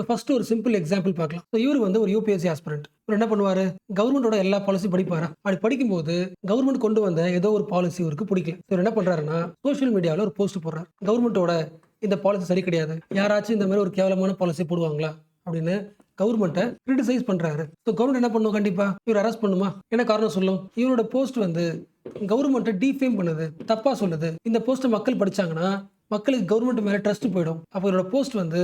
First ஒரு simple example பார்க்கலாம். இவரு வந்து ஒரு யூபிஎஸ்சி ஆஸ்பிரண்ட். இவரு என்ன பண்ணுவாரு? கவர்மெண்டோட எல்லா பாலிசியும் படிப்பாரா? அப்படி படிக்கும்போது கவர்மெண்ட் கொண்டு வந்த ஏதோ ஒரு பாலிசி இவருக்கு பிடிக்கல. இவரு என்ன பண்றாருன்னா, சோசியல் மீடியால ஒரு போஸ்ட் போடுறாரு. கவர்மெண்டோட இந்த பாலிசி சரி கிடையாது. யாராச்சும் இந்த மாதிரி ஒரு கேவலமான பாலிசி போடுவாங்களா? அப்படின்னு கவர்மெண்ட்ட கிரிட்டிசைஸ் பண்றாரு. கவர்மெண்ட் என்ன பண்ணும்? கண்டிப்பா இவர் அரெஸ்ட் பண்ணுமா? என்ன காரணம் சொல்லும்? இவரோட போஸ்ட் வந்து கவர்மெண்ட்ட டிஃபேம் பண்ணுது, தப்பா சொல்லுது. இந்த போஸ்ட மக்கள் படிச்சாங்கன்னா மக்களுக்கு கவர்மெண்ட் மேல ட்ரஸ்ட் போயிடும். அப்ப இவரோட போஸ்ட் வந்து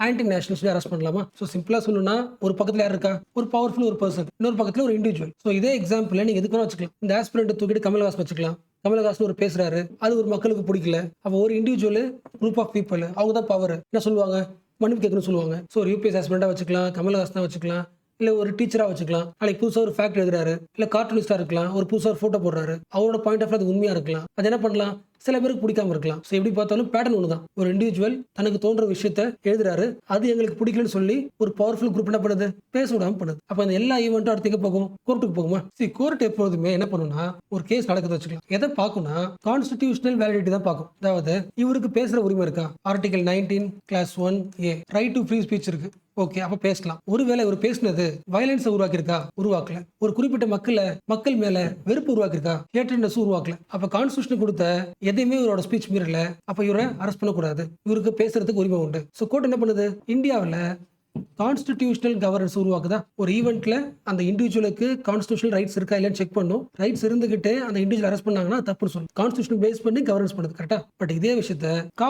ஆன்டி நேஷனல் சொல்லி அரெஸ்ட் பண்ணலாமா? சிம்பிளா சொல்லணும்னா, ஒரு பக்கத்துல யார் இருக்கா? ஒரு பவர்ஃபுல் ஒரு பர்சன். இன்னொரு பக்கத்துல ஒரு இண்டிவிஜுவல். இதே எக்ஸாம்பிள் நீங்க எதுக்கு வேணா வச்சுக்கலாம். இந்த ஆஸ்பிரண்ட் தூக்கிட்டு கமல்ஹாசன் வச்சுக்கலாம். கமல்ஹாசன் ஒரு பேசுறாரு. அது ஒரு மக்களுக்கு பிடிக்கல. அப்ப ஒரு இண்டிவிஜுவல் குரூப் ஆஃப் பீப்பிள் அவங்க தான் பவர். என்ன சொல்லுவாங்க? மன்னிப்பு கேட்கணும்னு சொல்லுவாங்க. ஒரு யூபிஎஸ் ஆஸ்பிரண்டா வச்சுக்கலாம், கமல்ஹாசனா வச்சுக்கலாம், இல்ல ஒரு டீச்சரா வச்சுக்கலாம். நாளைக்கு புதுசா ஒரு ஃபேக்ட் எழுதுறாரு, இல்ல கார்ட்டூனிஸ்டா இருக்கலாம், ஒரு புதுசா ஒரு போட்டோ போடுறாரு. அவரோட பாயிண்ட் ஆஃப் அது உண்மையா இருக்கலாம். அது என்ன பண்ணலாம்? சில பேருக்கு பிடிக்காம இருக்கலாம். எப்படி பார்த்தாலும் பேட்டர்ன் ஒண்ணுதான். ஒரு இண்டிவிஜுவல் தனக்கு தோன்ற விஷயத்த எழுதுறாரு. அது எங்களுக்கு பிடிக்கலன்னு சொல்லி ஒரு பவர்ஃபுல் குரூப் என்ன பண்ணுது? பேச விடாம பண்ணுது. அப்ப அந்த எல்லா ஈவென்ட்டும் அடுத்து எங்க போகும்? கோர்ட்டுக்கு போகுமா? கோர்ட் எப்போதுமே என்ன பண்ணும்னா, ஒரு கேஸ் நடக்குது வச்சுக்கலாம். எதை பார்க்கும்னா, கான்ஸ்டிடியூஷனல் வேலிடிட்டி தான் பார்க்கும். அதாவது இவருக்கு பேசுற உரிமை இருக்கா? Article 19 clause 1A right to free speech இருக்கு. ஓகே, அப்ப பேசலாம். ஒருவேளை இவர் பேசினது வயலன்ஸ் உருவாக்கியிருக்கா? உருவாக்கல. ஒரு குறிப்பிட்ட மக்கள் மேல வெறுப்பு உருவாக்கியிருக்கா? ஹேட்ரட்னஸ் உருவாக்கல. அப்ப கான்ஸ்டிடியூஷன் கொடுத்த எதையுமே இவரோட ஸ்பீச் மீறல. அப்ப இவரை அரெஸ்ட் பண்ணக்கூடாது. இவருக்கு பேசுறதுக்கு உரிமை உண்டு. கோர்ட் என்ன பண்ணுது? இந்தியாவில் கான்ஸ்டிடியூஷனல் கவர்னன்ஸ் உருவாக்குதா? ஒரு ஈவெண்ட்ல அந்த இண்டிவிஜுவலுக்கு கான்ஸ்டிடியூஷனல் ரைட்ஸ் இருக்கா இல்லைன்னு செக் பண்ணும். ரைட்ஸ் இருந்துகிட்டு அந்த இண்டிவிஜுவல் அரெஸ்ட் பண்ணாங்கன்னா தப்புன்னு சொல்லும். கான்ஸ்டிடியூஷன் பேஸ் பண்ணி கவர்னன்ஸ் பண்ணுது. கரெக்டா? பட் இதே விஷயத்த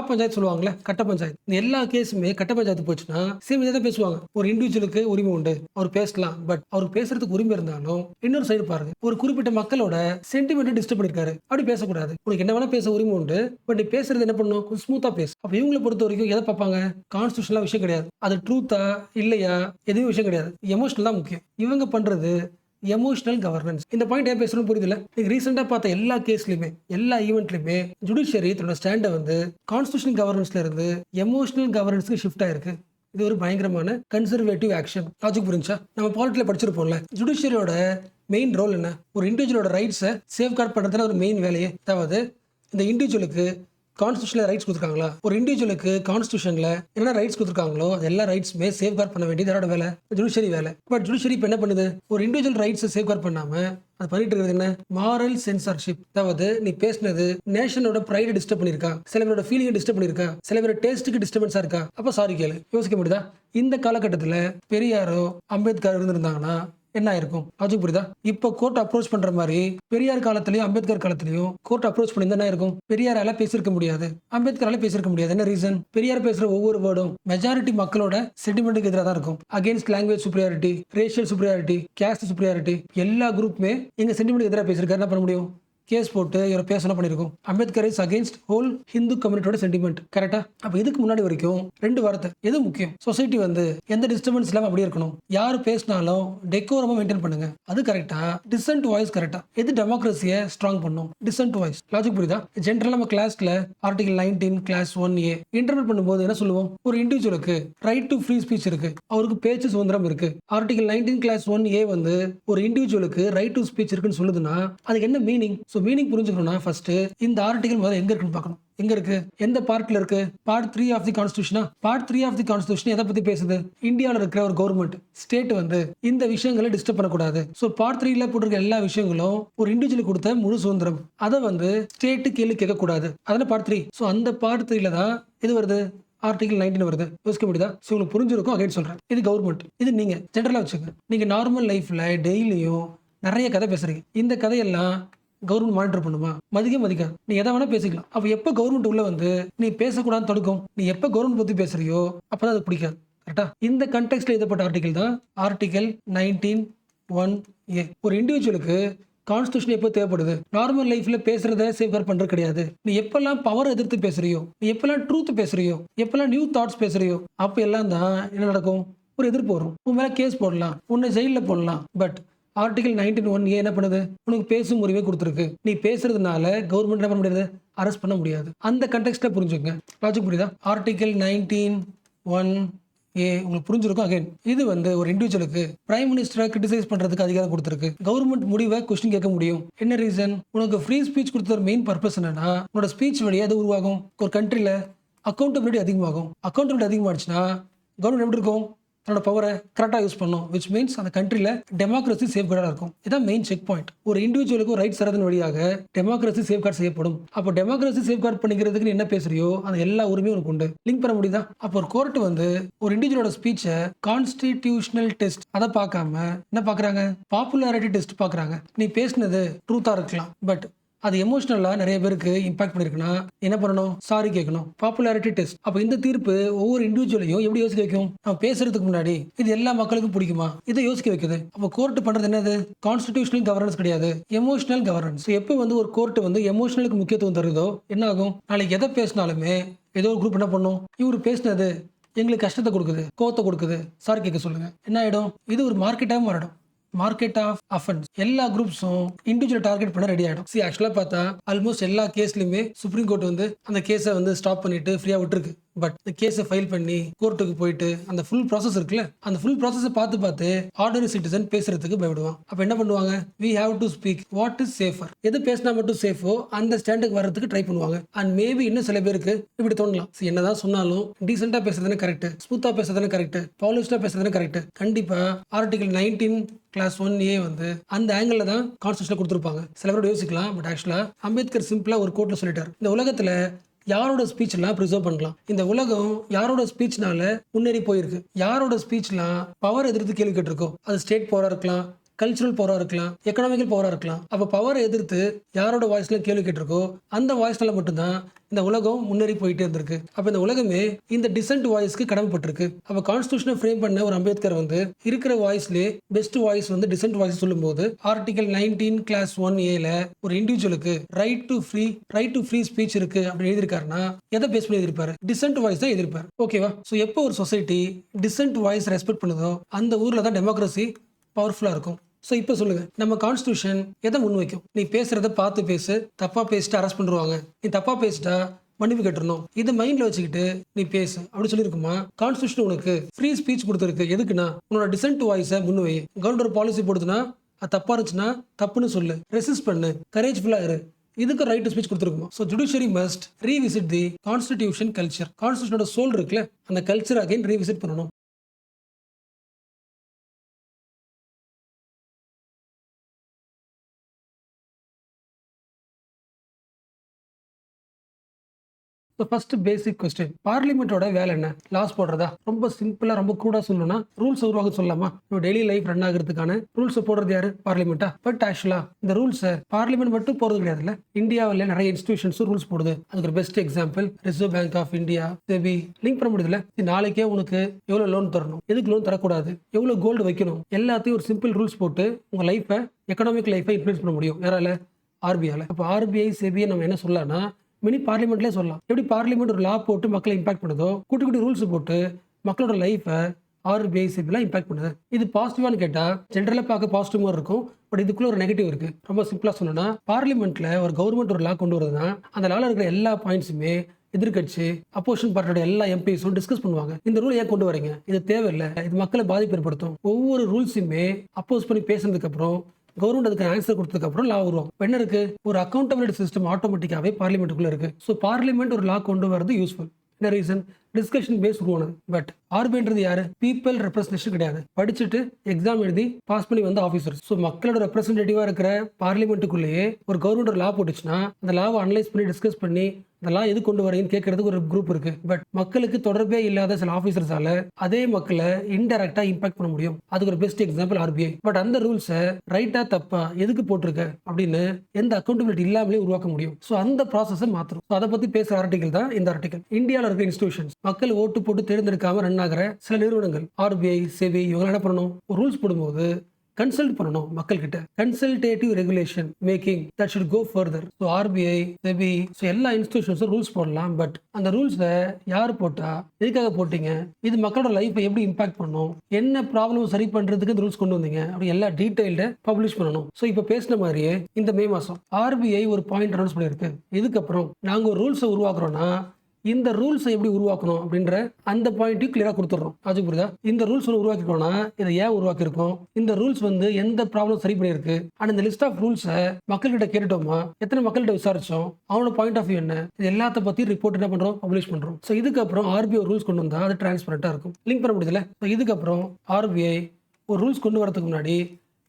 பஞ்சாயத்து சொல்லுவாங்கல்ல, கட்ட பஞ்சாயத்து. இந்த எல்லா கேஸுமே கட்ட பஞ்சாயத்து போச்சுன்னா சேம் இதை தான் பேசுவாங்க. ஒரு இண்டிவிஜுவலுக்கு உரிமை உண்டு, அவர் பேசலாம். பட் அவருக்கு பேசுறதுக்கு உரிமை இருந்தாலும் இன்னொரு சைடு பாருங்க, ஒரு குறிப்பிட்ட மக்களோட சென்டிமெண்ட் டிஸ்டர்ப் பண்ணிருக்காரு. அப்படி பேசக்கூடாது. உனக்கு என்ன வேணா பேச உரிமை உண்டு. பட் நீ பேசுறது என்ன பண்ணும்? கொஞ்சம் ஸ்மூத்தா பேசு. அப்ப இவங்களை பொறுத்த வரைக்கும் எதை பார்ப்பாங்க? கான்ஸ்டிடியூஷனல் விஷயம் கிடையாது. அது ட்ரூத்தா இல்லையா எதுவும் விஷயம் கிடையாது. எமோஷனல் தான் முக்கியம். இவங்க பண்றது எமோஷனல் கவர்னன்ஸ். இந்த பாயிண்ட் ஏன் பேசணும் புரியுதுல? நீங்க ரீசெண்டா பார்த்த எல்லா கேஸ்லயுமே, எல்லா ஈவெண்ட்லயுமே ஜுடிஷியரி தன்னோட ஸ்டாண்ட வந்து கான்ஸ்டிடியூஷனல் கவர்னன்ஸ்ல இருந்து எமோஷனல் கவர்னன்ஸ்க்கு ஷிஃப்ட் ஆயிருக்கு. இது ஒரு பயங்கரமான கன்சர்வேட்டிவ் ஆக்ஷன். லாஜிக் புரிஞ்சா? நம்ம பாலிட்டில படிச்சிருப்போம்ல, ஜுடிஷியரியோட மெயின் ரோல் என்ன? ஒரு இண்டிவிஜுவலோட ரைட்ஸை சேஃப்கார்ட் பண்றதுல ஒரு மெயின் வேலையே. அதாவது இந்த இண்டிவிஜுவலுக்கு கான்ஸ்டிடியூஷன்ல ரைட்ஸ் கொடுத்துருக்காங்களா? ஒரு இண்டிவிஜுவலுக்கு கான்ஸ்டிடியூஷன்ல என்ன ரைட்ஸ் கொடுத்துருக்காங்களோ அது எல்லா ரைட்ஸுமே சேஃப்கார்ட் பண்ண வேண்டியது யாரோட வேலை? ஜுடிஷியரி வேலை. பட் ஜுடிஷியரி இப்போ என்ன பண்ணுது? ஒரு இண்டிவிஜுவல் ரைட்ஸை சேஃப்கார்ட் பண்ணாம அது பண்ணிட்டு இருக்கிறது என்ன? Moral censorship. அதாவது நீ பேசினது நேஷனோட ப்ரைடு டிஸ்டர்ப் பண்ணிருக்கா, சில பேரோட ஃபீலிங்கை டிஸ்டர்ப் பண்ணிருக்கா, சில பேரோட டேஸ்ட்டுக்கு டிஸ்டர்பன்ஸா இருக்கா, அப்ப சாரி கேளு. யோசிக்க முடியுதா? இந்த காலகட்டத்தில் பெரியாரோ அம்பேத்கர் இருந்திருந்தாங்கன்னா என்ன ஆயிருக்கும்? லாஜிக் புரியுதா? இப்போ கோர்ட் அப்ரோச் பண்ற மாதிரி பெரியார் காலத்திலயும் அம்பேத்கர் காலத்திலயும் கோர்ட் அப்ரோச் பண்ணி என்ன இருக்கும்? பெரியாரால பேசியிருக்க முடியாது, அம்பேத்கரால பேசியிருக்க முடியாது. என்ன ரீசன்? பெரியார் பேசுற ஒவ்வொரு வேர்டும் மெஜாரிட்டி மக்களோட சென்டிமெண்ட்டுக்கு எதிராக தான் இருக்கும். Against language superiority, racial superiority, caste superiority, எல்லா குரூப்புமே எங்க சென்டிமெண்ட்டுக்கு எதிராக பேசியிருக்காரு. என்ன பண்ண முடியும்? கேஸ் போட்டு இவரை பேசணும் பண்ணிருக்கும். Ambedkar is against whole Hindu கம்யூனிட்டியோட சென்டிமெண்ட். கரெக்டா? அப்ப இதுக்கு முன்னாடி வரைக்கும் ரெண்டு வார்த்தை எது முக்கியம்? சொசைட்டி வந்து எந்த டிஸ்டர்பன்ஸ் இல்லாம அப்படியே இருக்கணும். யாரு பேசினாலும் டெக்கோரமா மெயின்டைன் பண்ணுங்க. அது கரெக்டா? டிசன்ட் வாய்ஸ் கரெக்டா? எது டெமோக்ரஸியை ஸ்ட்ராங் பண்ணும்? Descent voice. லாஜிக் புரியுதா? ஜென்ரலா நம்ம கிளாஸ்ல ஆர்டிகல் 19 கிளாஸ் 1A இன்டர்பிரட் பண்ணும்போது என்ன சொல்லுவோம்? ஒரு இண்டிவிஜுவலுக்கு ரைட் டு ஃப்ரீ ஸ்பீச் இருக்கு, அவருக்கு பேச்சு சுதந்திரம் இருக்கு. ஆர்டிகல் 19 கிளாஸ் 1A வந்து ஒரு இண்டிவிஜுவலுக்கு ரைட் டு ஸ்பீச் இருக்குன்னு சொல்லுதுன்னா அதுக்கு என்ன மீனிங்? மீனிங் புரிஞ்சுக்கணும்னா ஃபர்ஸ்ட் இந்த ஆர்டிகல் முதல்ல எங்க இருக்குன்னு பார்க்கணும். எங்க இருக்கு? எந்த பார்ட்ல இருக்கு? பார்ட் 3 ஆஃப் தி கான்ஸ்டிடியூஷனா? பார்ட் 3 ஆஃப் தி கான்ஸ்டிடியூஷன் எதை பத்தி பேசுது? இந்தியாவில் இருக்கிற ஒரு கவர்மெண்ட் ஸ்டேட் வந்து இந்த விஷயங்களை டிஸ்டர்ப் பண்ணக்கூடாது. பார்ட் 3ல போட்டிருக்க எல்லா விஷயங்களும் ஒரு இண்டிவிஜுவல் கொடுத்த முழு சுதந்திரம். அதை வந்து ஸ்டேட் கேள்வி கேட்க கூடாது. அதான பார்ட் 3. அந்த பார்ட் 3ல தான் இது வருது. ஆர்டிகல் 19 வருது. யோசிக்க முடியுதா? உங்களுக்கு புரிஞ்சிருக்கும். அகைன் சொல்றேன், இது கவர்மெண்ட். இது நீங்க ஜென்ரலா வச்சுக்கோங்க. நீங்க நார்மல் லைஃப்ல டெய்லியும் நிறைய கதை பேசுறீங்க. இந்த கதையெல்லாம் கவர்மெண்ட் மானிட்டர் பண்ணுமா? மதிக்காது. நீ எதை வேணா பேசிக்கலாம். அப்ப எப்ப கவர்மெண்ட் உள்ள வந்து நீ பேசக்கூடாதுன்னு தடுக்கும்? நீ எப்ப கவர்மெண்ட் பத்தி பேசுறியோ அப்பதான் அது பிடிக்காது. கரெக்டா? இந்த கண்டெக்ஸ்ட்ல எழுதப்பட்ட ஆர்டிகல் தான் ஆர்டிகல் 19(1)(a. ஒரு இண்டிவிஜுவலுக்கு கான்ஸ்டிடியூஷன் எப்போ தேவைப்படுது? நார்மல் லைஃப்ல பேசுறத சேஃப்கார்ட் பண்றது கிடையாது. நீ எப்பெல்லாம் பவர் எதிர்த்து பேசுறியோ, நீ எப்பெல்லாம் ட்ரூத் பேசுறியோ, எப்பெல்லாம் நியூ தாட்ஸ் பேசுறியோ, அப்ப எல்லாம் தான் என்ன நடக்கும்? ஒரு எதிர்ப்பு வரும். உன் மேல கேஸ் போடலாம், உன்னை ஜெயில போடலாம். பட் ஆர்டிகல் 19(1)(a என்ன பண்ணுது? உனக்கு பேசும் உரிமை கொடுத்துருக்கு. நீ பேசுறதுனால கவர்மெண்ட் என்ன பண்ண முடியாது? அரெஸ்ட் பண்ண முடியாது. அந்த கண்டெக்ஸ்ட்ல புரிஞ்சுக்கங்க. லாஜிக் புரியுதா? ஆர்டிகல் 19(1)(a உங்களுக்கு புரிஞ்சிருக்கும். அகைன் இது வந்து ஒரு இண்டிவிஜுவலுக்கு பிரைம் மினிஸ்டரை கிரிட்டிசைஸ் பண்றதுக்கு அதிகாரம் கொடுத்துருக்கு. கவர்மெண்ட் முடிவை கொஸ்டின் கேட்க முடியும். என்ன ரீசன்? உனக்கு ஃப்ரீ ஸ்பீச் கொடுத்த மெயின் பர்பஸ் என்னன்னா, உன்னோட ஸ்பீச் வழியா அது உருவாகும். ஒரு கண்ட்ரில அக்கௌண்டபிலிட்டி அதிகமாகும். அக்கௌண்டபிலிட்டி அதிகமாச்சுன்னா கவர்மெண்ட் எப்படி இருக்கும்? தன்னோட பவரை கரெக்டாக யூஸ் பண்ணும். விச் மீன்ஸ் அந்த கண்ட்ரியில் டெமோக்ரஸி சேஃப்கார்டாக இருக்கும். இதான் மெயின் செக் பாயிண்ட். ஒரு இண்டிவிஜுவலுக்கு ரைட்ஸ் தரதன் வழியாக டெமோக்ரஸி சேஃப்கார்ட் செய்யப்படும். அப்போ டெமோக்ரஸி சேஃப்கார்ட் பண்ணிக்கிறதுக்கு நீ என்ன பேசுறியோ அந்த எல்லா உரிமையும் உனக்கு உண்டு. லிங்க் பண்ண முடியுதா? அப்போ ஒரு கோர்ட் வந்து ஒரு இண்டிவிஜுவலோட ஸ்பீச்சை கான்ஸ்டிடியூஷனல் டெஸ்ட் அதை பார்க்காம என்ன பார்க்குறாங்க? பாப்புலாரிட்டி டெஸ்ட் பார்க்குறாங்க. நீ பேசினது ட்ரூத்தாக இருக்கலாம், பட் அது எமோஷனலாக நிறைய பேருக்கு இம்பாக்ட் பண்ணிருக்குன்னா என்ன பண்ணணும்? சாரி கேட்கணும். Popularity test. அப்போ இந்த தீர்ப்பு ஒவ்வொரு இண்டிவிஜுவலையும் எப்படி யோசிக்க வைக்கும்? நம்ம பேசுறதுக்கு முன்னாடி இது எல்லா மக்களுக்கும் பிடிக்குமா? இதை யோசிக்க வைக்குது. அப்போ கோர்ட் பண்றது என்னது? கான்ஸ்டிடியூஷனல் கவர்னன்ஸ் கிடையாது, எமோஷனல் கவர்னன்ஸ். எப்போ வந்து ஒரு கோர்ட் வந்து எமோஷனலுக்கு முக்கியத்துவம் தருதோ என்ன ஆகும்? நாளைக்கு எதை பேசினாலுமே ஏதோ ஒரு குரூப் என்ன பண்ணும்? இவர் பேசினது எங்களுக்கு கஷ்டத்தை கொடுக்குது, கோவத்தை கொடுக்குது, சாரி கேட்க சொல்லுங்க. என்ன ஆயிடும்? இது ஒரு மார்க்கெட்டாக மாறிடும். Market of offence. எல்லா குரூப்ஸும் இண்டிவிஜுவல் டார்கெட் பண்ண ரெடி ஆகிடும். ஆக்சுவலாக பார்த்தா ஆல்மோஸ்ட் எல்லா கேஸ்லையுமே சுப்ரீம் கோர்ட் வந்து அந்த கேஸை வந்து ஸ்டாப் பண்ணிட்டு ஃப்ரீயாக விட்டுருக்கு. பட் இந்த கேஸை ஃபைல் பண்ணி கோர்ட்டுக்கு போயிட்டு அந்த ஃபுல் ப்ராசஸ் இருக்குல்ல, அந்த ஃபுல் ப்ராசஸை பார்த்து ஆர்டினரி சிட்டிசன் பேசுறதுக்கு பயப்படுவான். அப்போ என்ன பண்ணுவாங்க? We have to speak what is safer. எது பேசினா மட்டும் சேஃபோ அந்த ஸ்டாண்டுக்கு வர்றதுக்கு ட்ரை பண்ணுவாங்க. அண்ட் மேபி இன்னும் சில பேருக்கு இப்படி தோணலாம், என்னதான் சொன்னாலும் டீசெண்டாக பேசுறதுன்னு கரெக்ட், ஸ்மூத்தாக பேசுறதுன்னு கரெக்ட், பாலிஷ்டாக பேசுறதுன்னு கரெக்ட். கண்டிப்பாக ஆர்டிகல் 19 கிளாஸ் 1A வந்து அந்த ஆங்கிள் தான் கான்ஸ்டியூஷன்ல கொடுத்துருப்பாங்க. சில பேரோட யோசிக்கலாம், பட் ஆக்சுவலா அம்பேத்கர் சிம்பிளா ஒரு கோட்ல சொல்லிட்டாரு, இந்த உலகத்துல யாரோட ஸ்பீச்லாம் ப்ரிசர்வ் பண்ணலாம். இந்த உலகம் யாரோட ஸ்பீச்னால முன்னேறி போயிருக்கு. யாரோட ஸ்பீச்லாம் பவர் எதிர்த்து கேள்வி கேட்டிருக்கோம். அது ஸ்டேட் பவரா இருக்கலாம், கல்ச்சுரல் பவரா இருக்கலாம், எக்கனாமிக்கல் பவரா இருக்கலாம். அப்ப பவரை எதிர்த்து யாரோட வாய்ஸ்ல கேள்வி கேட்டிருக்கோ அந்த வாய்ஸ்னால மட்டும்தான் இந்த உலகம் முன்னேறி போயிட்டே இருந்திருக்கு. அப்ப இந்த உலகமே இந்த டிசென்ட் வாய்ஸ்க்கு கடமைப்பட்டிருக்கு. அப்ப கான்ஸ்டியூஷனை ஃப்ரேம் பண்ண ஒரு அம்பேத்கர் வந்து இருக்கிற வாய்ஸ்லேயே பெஸ்ட் வாய்ஸ் வந்து டிசென்ட் வாய்ஸ் சொல்லும்போது ஆர்டிகல் 19 கிளாஸ் 1A ஒரு இண்டிவிஜுவலுக்கு ரைட் டு ஃப்ரீ ஸ்பீச் இருக்கு அப்படின்னு எழுதியிருக்காருன்னா எதை பேஸ் பண்ணி எழுதிருப்பாரு? டிசென்ட் வாய்ஸ் தான் எழுதிருப்பாரு. ஓகேவா? ஸோ எப்போ ஒரு சொசைட்டி டிசென்ட் வாய்ஸ் ரெஸ்பெக்ட் பண்ணுதோ அந்த ஊர்ல தான் டெமோக்ரஸி பவர்ஃபுல்லா இருக்கும். ஸோ இப்போ சொல்லுங்க, நம்ம கான்ஸ்டியூஷன் எதை முன்வைக்கும்? நீ பேசுறத பார்த்து பேசு, தப்பா பேசிட்டு அரெஸ்ட் பண்ணிடுவாங்க, நீ தப்பா பேசிட்டா மன்னிப்பு கேட்டுறணும், இதை மைண்ட்ல வச்சுக்கிட்டு நீ பேசு அப்படி சொல்லியிருக்குமா? கான்ஸ்டியூஷன் உனக்கு ஃப்ரீ ஸ்பீச் கொடுத்துருக்கு. எதுக்குன்னா உன்னோட டிசென்ட் வாய்ஸை முன்வை. கவர்மெண்ட் ஒரு பாலிசி போடுதுன்னா அது தப்பா இருந்துச்சுன்னா தப்புன்னு சொல்லு, ரெசிஸ்ட் பண்ணு, கரேஜ்ஃபுல்லா இரு. இதுக்கு ரைட் டு ஸ்பீச் கொடுத்துருக்குமா? So judiciary must revisit the constitution culture. கான்ஸ்டியூஷனோட சோல் இருக்குல்ல, அந்த கல்ச்சர் அகைன் ரீவிசிட் பண்ணணும். ஃபர்ஸ்ட் பேசிக் கொஸ்டின், பார்லிமெண்டோட வேலை என்ன? லாஸ் போடுறதா? ரொம்ப சிம்பிளா ரொம்ப கூட சொல்லணும்னா ரூல்ஸ் உருவாக்க சொல்லலாமா? டெய்லி லைஃப் ரன் ஆகிறதுக்கான ரூல்ஸ் போடுறது யாரு? பார்லிமெண்டா. பட் ஆக்சுவலா இந்த ரூல்ஸ் பார்லிமெண்ட் மட்டும் போறது கிடையாதுல்ல, இந்தியாவில் நிறைய இன்ஸ்டிடியூஷன்ஸ் ரூல்ஸ் போடுது. அதுக்கு ஒரு best example reserve bank of India, SEBI. Link பண்ண முடியுதுல, நாளைக்கே உனக்கு எவ்வளவு லோன் தரணும், எதுக்கு லோன் தரக்கூடாது, எவ்வளவு கோல்டு வைக்கணும், எல்லாத்தையும் ஒரு சிம்பிள் ரூல்ஸ் போட்டு உங்க லைஃபை, எக்கனாமிக் லைஃபை இன்ஃப்ளூயன்ஸ் பண்ண முடியும். யாரால? ஆர்பிஐல. அப்போ ஆர்பிஐ செபியை நம்ம என்ன சொல்லலாம்னா மினி பார்லிமெண்ட்லேயே சொல்லலாம். எப்படி பார்லிமெண்ட் ஒரு லா போட்டு மக்களை இம்பாக்ட் பண்ணுதோ, குட்டி குட்டி ரூல்ஸ் போட்டு மக்களோட லைஃபை ஆர்பிஐ செபிலாம் இம்பாக்ட் பண்ணுது. இது பாசிட்டிவான்னு கேட்டால் ஜென்ரலாக பார்க்க பாசிட்டிவாக இருக்கும், பட் இதுக்குள்ள ஒரு நெகட்டிவ் இருக்கு. ரொம்ப சிம்பிளாக சொல்லணும்னா பார்லிமெண்ட்ல ஒரு கவர்மெண்ட் ஒரு லா கொண்டு வருதுன்னா அந்த லால இருக்கிற எல்லா பாயிண்ட்ஸுமே எதிர்கட்சி அப்போசிஷன் பார்ட்டியோட எல்லா எம்பிஸும் டிஸ்கஸ் பண்ணுவாங்க. இந்த ரூல் ஏன் கொண்டு வரீங்க, இது தேவையில்லை, இது மக்களை பாதிப்பு ஏற்படுத்தும். ஒவ்வொரு ரூல்ஸுமே அப்போஸ் பண்ணி பேசுனதுக்கு அப்புறம் கவர்மெண்ட் அதுக்கு ஆன்சர் கொடுத்ததுக்கு அப்புறம் லா வரும். என்ன இருக்கு? ஒரு அக்கௌண்டபிலிட்டி சிஸ்டம் ஆட்டோமேட்டிக்காவே பார்லிமெண்ட்டுக்குள்ள இருக்கு. ஸோ பார்லிமெண்ட் ஒரு லா கொண்டு வரது யூஸ்ஃபுல். என்ன ரீசன்? டிஸ்கஷன் பேஸ் உருவானது. பட் ஆர்பிஐன்றது யாரு? பீப்பிள் ரெப்ரஸன்டேஷன் கிடையாது, படிச்சுட்டு எக்ஸாம் எழுதி பாஸ் பண்ணி வந்த ஆஃபீஸர்ஸ். ஸோ மக்களோட ரெப்ரஸன்டேட்டிவா இருக்கிற பார்லிமெண்ட்டுக்குள்ளேயே ஒரு கவர்மெண்ட் ஒரு லா போட்டுச்சுன்னா அந்த லாவை அனலைஸ் பண்ணி டிஸ்கஸ் பண்ணி அதெல்லாம் எது கொண்டு வரீங்கன்னு கேட்கறதுக்கு ஒரு குரூப் இருக்கு. பட் மக்களுக்கு தொடர்பே இல்லாத சில ஆஃபீஸர்ஸால அதே மக்களை இன்டெரக்டா இம்பாக்ட் பண்ண முடியும். அதுக்கு ஒரு பெஸ்ட் எக்ஸாம்பிள் ஆர்பிஐ. பட் அந்த ரூல்ஸை ரைட்டா தப்பா எதுக்கு போட்டிருக்க அப்படின்னு எந்த அக்கௌண்டபிலிட்டி இல்லாமலே உருவாக்க முடியும். ஸோ அந்த ப்ராசஸை மாத்திரம். ஸோ அதை பத்தி பேசுற ஆர்டிகல் தான் இந்த ஆர்டிகல். இந்தியாவில் இருக்கிற இன்ஸ்டிடியூஷன்ஸ், மக்கள் ஓட்டு போட்டு தேர்ந்தெடுக்காம ரன் ஆகிற சில நிறுவனங்கள், ஆர்பிஐ, செபி, இவங்க என்ன பண்ணணும்? ஒரு ரூல்ஸ் போடும்போது கன்சல்ட் பண்ணணும் மக்கள் கிட்ட. Consultative regulation making that should go further. So RBI, SEBI, so எல்லா இன்ஸ்டிடியூஷன்ஸும் ரூல்ஸ் போடலாம். பட் அந்த ரூல்ஸை யார் போட்டா, எதுக்காக போட்டீங்க, இது மக்களோட லைஃப்பை எப்படி இம்பாக்ட் பண்ணும், என்ன ப்ராப்ளம் சரி பண்றதுக்கு இந்த ரூல்ஸ் கொண்டு வந்தீங்க அப்படி எல்லா டீடைல்ட பப்ளிஷ் பண்ணணும். ஸோ இப்போ பேசின மாதிரியே இந்த மே மாசம் ஆர்பிஐ ஒரு பாயிண்ட் அனௌன்ஸ் பண்ணியிருக்கு. இதுக்கப்புறம் நாங்கள் ஒரு ரூல்ஸை உருவாக்குறோம்னா இந்த ரூல்ஸை எப்படி உருவாக்கணும் அப்படின்ற அந்த பாயிண்ட்டையும் கிளியராக கொடுத்துட்றோம். அது புரியுதா? இந்த ரூல்ஸ் ஒன்று உருவாக்கிட்டோம்னா இதை ஏன் உருவாக்கியிருக்கோம், இந்த ரூல்ஸ் வந்து எந்த ப்ராப்ளம் சரி பண்ணியிருக்கு, அண்ட் இந்த லிஸ்ட் ஆஃப் ரூல்ஸை மக்கள்கிட்ட கேட்டுட்டோமா, எத்தனை மக்கள்கிட்ட விசாரிச்சோம், அவனோட பாயிண்ட் ஆஃப் வியூ என்ன, இது எல்லாத்த பற்றி ரிப்போர்ட் என்ன பண்ணுறோம், பப்ளிஷ் பண்ணுறோம். ஸோ இதுக்கப்புறம் ஆர்பிஐ ரூல்ஸ் கொண்டு வந்தால் அது டிரான்ஸ்பரண்டாக இருக்கும். லிங்க் பண்ண முடியுதுல? ஸோ இதுக்கப்புறம் ஆர்பிஐ ஒரு ரூல்ஸ் கொண்டு வரதுக்கு முன்னாடி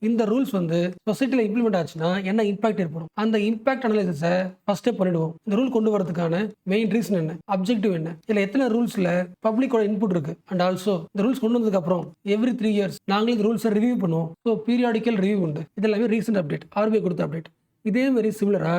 இந்த ரூல்ஸ் வந்து சொசைட்டியில் இம்ப்ளிமெண்ட் ஆச்சுன்னா என்ன இம்பாக்ட் ஏற்படும், அந்த இம்பாக்ட் அனலைசிஸை ஃபர்ஸ்டே பண்ணிடுவோம். இந்த ரூல் கொண்டு வரதுக்கான மெயின் ரீசன் என்ன, அப்ஜெக்டிவ் என்ன, இதில் எத்தனை ரூல்ஸில் பப்ளிக்கோட இன்புட் இருக்கு, அண்ட் ஆல்சோ இந்த ரூல்ஸ் கொண்டு வந்ததுக்கு அப்புறம் எவ்ரி 3 years நாங்களே இந்த ரூல்ஸை ரிவ்யூ பண்ணுவோம். ஸோ பீரியாடிக்கல் ரிவ்யூ உண்டு. இதெல்லாமே ரீசெண்ட் அப்டேட், ஆர்பிஐ கொடுத்த அப்டேட். இதே மாதிரி சிமிலரா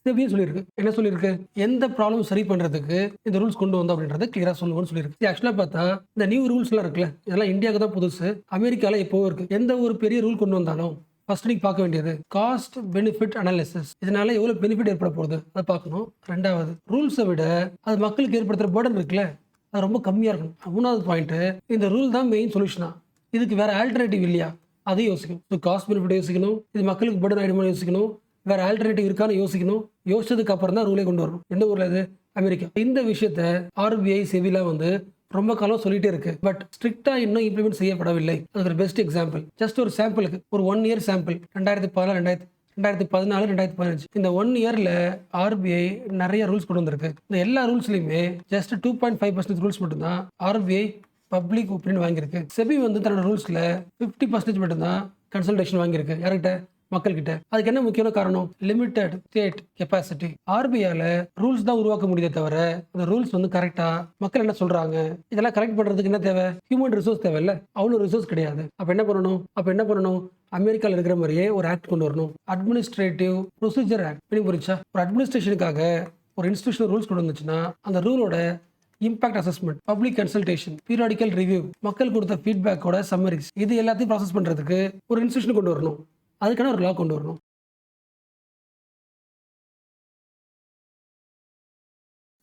செபியும் சொல்லியிருக்கு. என்ன சொல்லியிருக்கு, எந்த ப்ராப்ளம் சரி பண்றதுக்கு இந்த ரூல்ஸ் கொண்டு வந்தோம் அப்படின்றத கிளியரா சொல்லுவோம்னு சொல்லியிருக்கு. ஆக்சுவலாக பார்த்தா இந்த நியூ ரூல்ஸ் எல்லாம் இருக்குல்ல, இதெல்லாம் இந்தியாவுக்கு தான் புதுசு, அமெரிக்கால எப்போவும் இருக்கு. எந்த ஒரு பெரிய ரூல் கொண்டு வந்தாலும் ஃபர்ஸ்ட் நீங்க பார்க்க வேண்டியது காஸ்ட் பெனிஃபிட் அனாலிசிஸ். இதனால எவ்வளவு பெனிஃபிட் ஏற்பட போகுது அதை பார்க்கணும். ரெண்டாவது, ரூல்ஸை விட அது மக்களுக்கு ஏற்படுத்துற பர்டன் இருக்குல்ல, அது ரொம்ப கம்மியா இருக்கணும். மூணாவது பாயிண்ட், இந்த ரூல் தான் மெயின் சொல்யூஷனா, இதுக்கு வேற ஆல்டர்னேட்டிவ் இல்லையா, அதையும் யோசிக்கணும். ஸோ காஸ்ட் பெனிஃபிட் யோசிக்கணும், இது மக்களுக்கு பர்டன் ஆயிடுமா யோசிக்கணும், வேற ஆல்டர்னேட்டிவ் இருக்கான்னு யோசிக்கணும். யோசிச்சதுக்கு அப்புறம் தான் ரூலே கொண்டு வரணும். எந்த ஊர்ல இது, அமெரிக்கா. இந்த விஷயத்த ஆர்பிஐ செபிலா வந்து ரொம்ப காலம் சொல்லிட்டே இருக்கு, பட் ஸ்ட்ரிக்டா இன்னும் இம்ப்ளிமெண்ட் செய்யப்படவில்லை. அதுக்கு ஒரு பெஸ்ட் எக்ஸாம்பிள், ஜஸ்ட் ஒரு சாம்பிளுக்கு ஒரு 1 year சாம்பிள், 2014, 2014, 2015 இந்த 1 yearல ஆர்பிஐ நிறைய ரூல்ஸ் கொண்டு வந்திருக்கு. இந்த எல்லா ரூல்ஸ்லயுமே ஜஸ்ட் 2.5% ரூல்ஸ் மட்டும்தான் ஆர்பிஐ பப்ளிக் ஒப்பீனியன் வாங்கியிருக்கு. செபி வந்து தன்னோட ரூல்ஸ்ல 50% மட்டும்தான் கன்சல்டேஷன் வாங்கியிருக்கு. யார்கிட்ட, மக்கள்கிட்ட. அதுக்கு என்ன முக்கியமான காரணம், லிமிடெட் ஸ்டேட் கெப்பாசிட்டி. ஆர்பிஐல ரூல்ஸ் தான் உருவாக்க முடியுதே தவிர அந்த ரூல்ஸ் வந்து கரெக்டா மக்கள் என்ன சொல்றாங்க இதெல்லாம் கரெக்ட் பண்றதுக்கு என்ன தேவை, ஹியூமன் ரிசோர்ஸ் தேவை இல்ல, அவ்வளவு ரிசோர்ஸ் கிடையாது. அப்ப என்ன பண்ணணும், அமெரிக்கால இருக்கிற மாதிரியே ஒரு ஆக்ட் கொண்டு வரணும், அட்மினிஸ்ட்ரேட்டிவ் ப்ரொசீஜர் ஆக்ட். புரிச்சா? ஒரு அட்மினிஸ்ட்ரேஷனுக்காக ஒரு இன்ஸ்டிடியூஷன் ரூல்ஸ் கொண்டு வந்துச்சுன்னா அந்த ரூலோட impact assessment, public consultation, periodical review, மக்கள் கொடுத்த ஃபீட்பேக்கோட சம்மரிஸ், இது எல்லாத்தையும் ப்ராசஸ் பண்றதுக்கு ஒரு இன்ஸ்டிடியூஷன் கொண்டு வரணும். அதுக்கான ஒரு லா கொண்டு வரணும்.